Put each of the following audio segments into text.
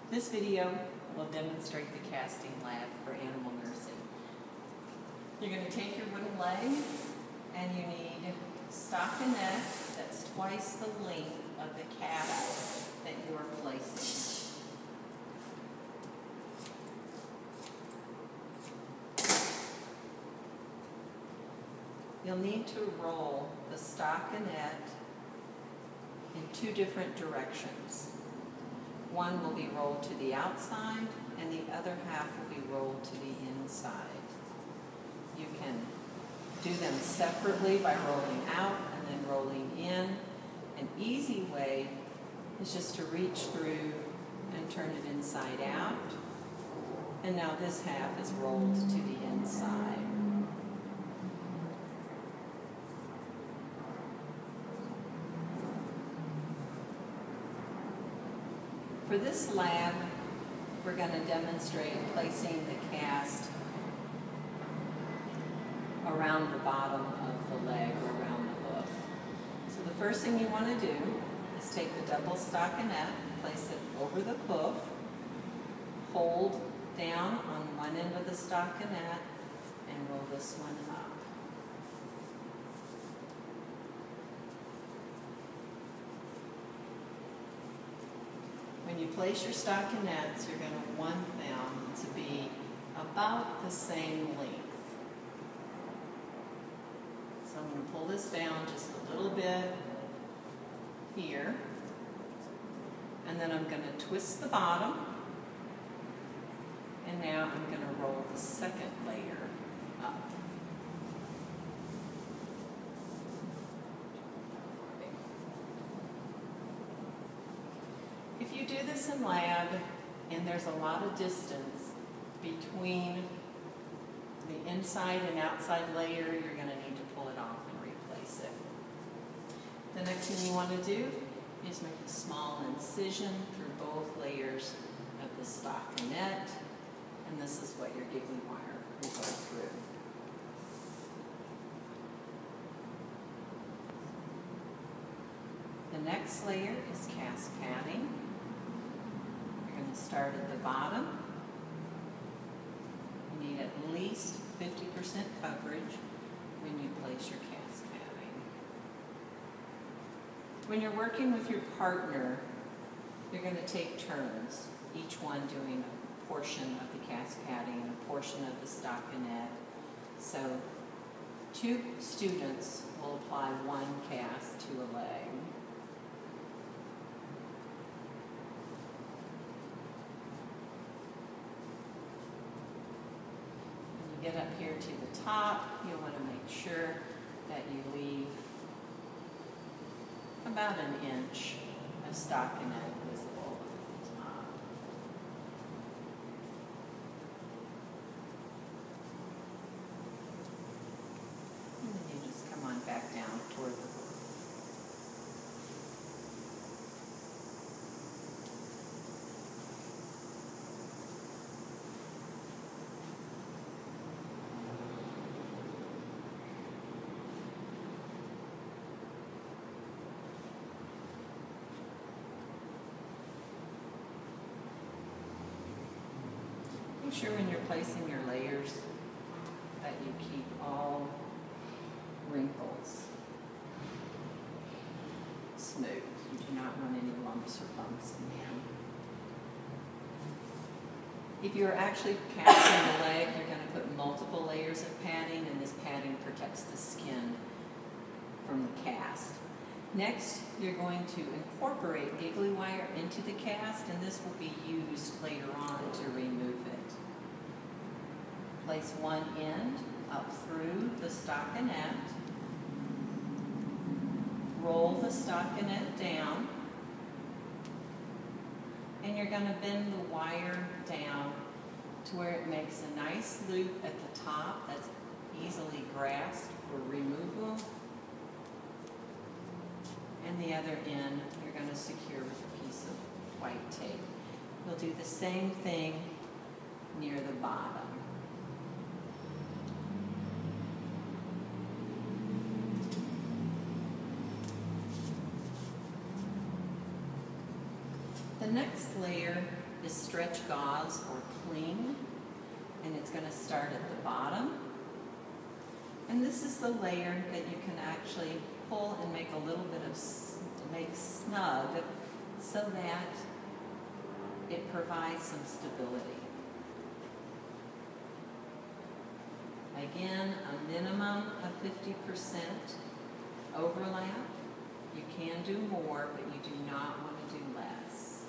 This video will demonstrate the casting lab for animal nursing. You're going to take your wooden leg and you need stockinette that's twice the length of the cast that you are placing. You'll need to roll the stockinette in two different directions. One will be rolled to the outside and the other half will be rolled to the inside. You can do them separately by rolling out and then rolling in. An easy way is just to reach through and turn it inside out. And now this half is rolled to the inside. For this lab, we're going to demonstrate placing the cast around the bottom of the leg or around the hoof. So the first thing you want to do is take the double stockinette, place it over the hoof, hold down on one end of the stockinette, and roll this one up. When you place your stockinettes, you're going to want them to be about the same length. So I'm going to pull this down just a little bit here, and then I'm going to twist the bottom, and now I'm going to roll the second layer up. If you do this in lab and there's a lot of distance between the inside and outside layer, you're going to need to pull it off and replace it. The next thing you want to do is make a small incision through both layers of the stockinette, and this is what your giggly wire will go through. The next layer is cast padding. You're going to start at the bottom. You need at least 50% coverage when you place your cast padding. When you're working with your partner, you're going to take turns, each one doing a portion of the cast padding and a portion of the stockinette. So 2 students will apply 1 cast to a leg. Get up here to the top, you'll want to make sure that you leave about an inch of stockinette visible at the top. And then you just come on back down toward the hoof. Make sure when you're placing your layers that you keep all wrinkles smooth. You do not want any lumps or bumps in them. If you're actually casting the leg, you're going to put multiple layers of padding, and this padding protects the skin from the cast. Next, you're going to incorporate giggly wire into the cast, and this will be used later on to remove it. Place one end up through the stockinette, roll the stockinette down, and you're going to bend the wire down to where it makes a nice loop at the top that's easily grasped for removal. And the other end you're going to secure with a piece of white tape. We'll do the same thing near the bottom. The next layer is stretch gauze or cling, and it's going to start at the bottom. And this is the layer that you can actually pull and make a little bit of, make snug so that it provides some stability. Again, a minimum of 50% overlap. You can do more, but you do not want to do less.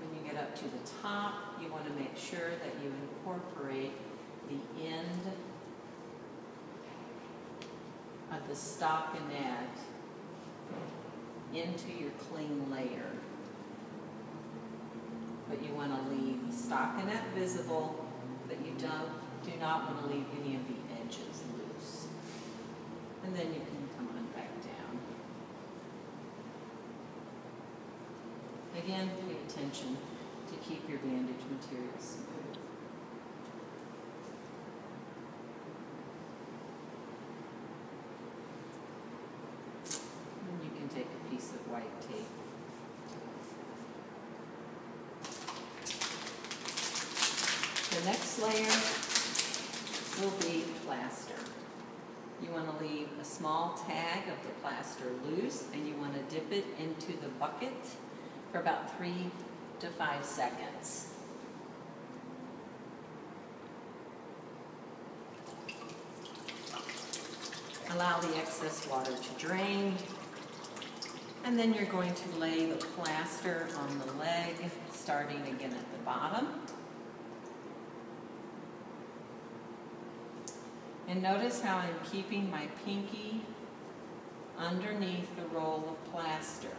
When you get up to the top, you want to make sure that you incorporate the end of the stockinette into your cling layer. But you want to leave the stockinette visible, but you do not want to leave any of the edges loose. And then you can come on back down. Again, pay attention to keep your bandage material smooth. And you can take a piece of white tape. The next layer will be plaster. You want to leave a small tag of the plaster loose, and you want to dip it into the bucket for about 3 to 5 seconds. Allow the excess water to drain, and then you're going to lay the plaster on the leg, starting again at the bottom. And notice how I'm keeping my pinky underneath the roll of plaster.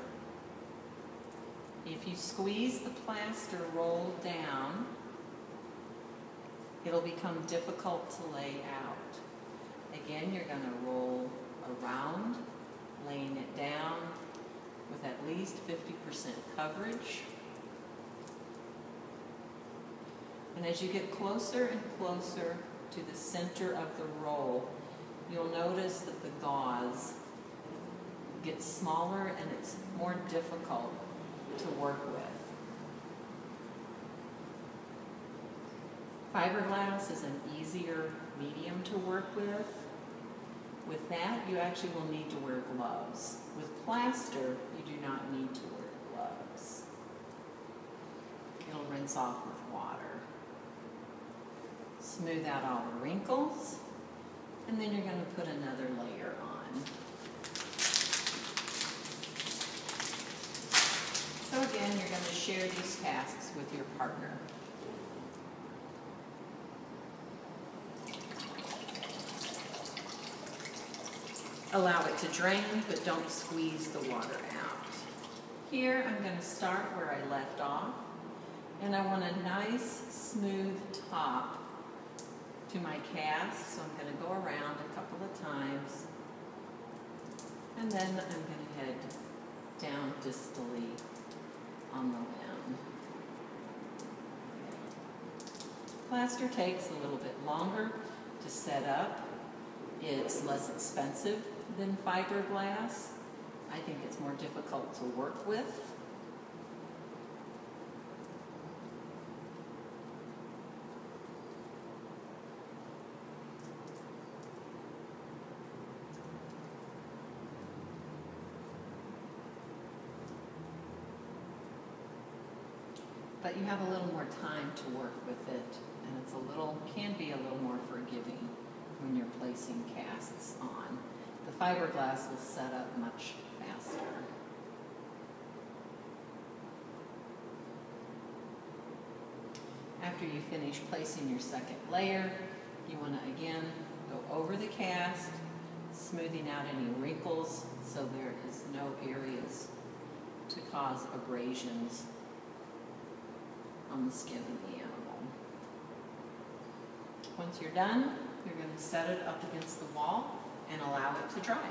If you squeeze the plaster roll down, it'll become difficult to lay out. Again, you're going to roll around, laying it down with at least 50% coverage. And as you get closer and closer to the center of the roll, you'll notice that the gauze gets smaller and it's more difficult to work with. Fiberglass is an easier medium to work with. With that, you actually will need to wear gloves. With plaster, you do not need to wear gloves. It'll rinse off with water. Smooth out all the wrinkles, and then you're going to put another layer on. So again, you're going to share these tasks with your partner. Allow it to drain, but don't squeeze the water out. Here, I'm going to start where I left off, and I want a nice, smooth top to my cast, so I'm going to go around a couple of times, and then I'm going to head down distally on the limb. Plaster takes a little bit longer to set up. It's less expensive than fiberglass. I think it's more difficult to work with. But you have a little more time to work with it, and it's can be a little more forgiving when you're placing casts on. The fiberglass will set up much faster. After you finish placing your second layer, you want to again go over the cast, smoothing out any wrinkles so there is no areas to cause abrasions on the skin of the animal. Once you're done, you're going to set it up against the wall and allow it to dry.